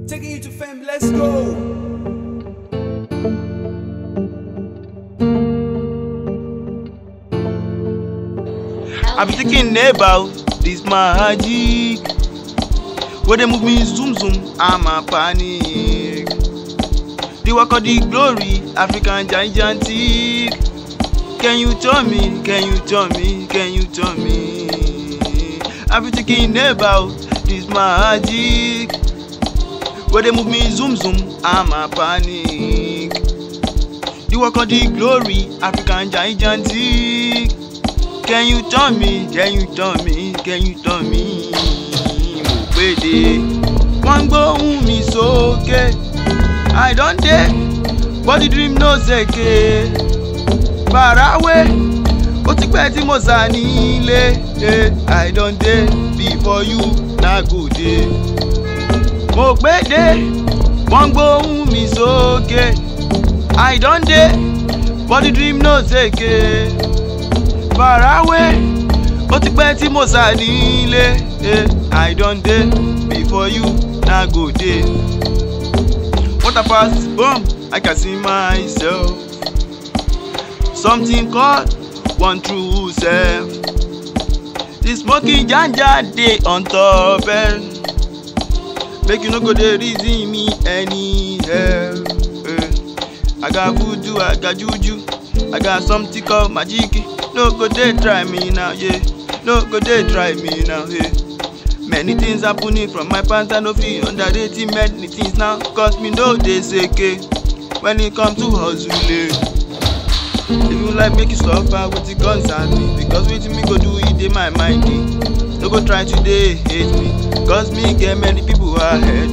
Taking you to fame, let's go. I be thinking about this magic. When they move me zoom zoom, I'm a panic. The work of the glory, African gigantic. Can you tell me? Can you tell me? Can you tell me? I be thinking about this magic. When they move me zoom zoom, I'm a panic. The work of the glory, African gigantic. Can you tell me? Can you tell me? Can you tell me? Mo pede, one gbóhùn mi sókè. I don't dare, but the dream no seke. Far away, ó ti pẹ́ tí mo sá nílé. I don't dare, before you na go dey. Mo pede, one gbóhùn mi sókè. I don't dare, but the dream no seke. Far away, ó ti pẹ́ tí mo sá nílé. I don't dare, before you na go dey. What I pass, boom, I can see myself. Something called one true self. The smoking ganja dey on top, make you no go dey reason me anyhow. I got voodoo, I got juju, I got something called magic. No go dey try me now, yeah. No go dey try me now, yeah. Many things happening from my past, I no fit underrating many things now. Cause me no dey seke when it come to hustling. If you like make you suffer, wetin concern me? Because wetin me go do it dey my mind. No go try today hate me, cause me get many people ahead.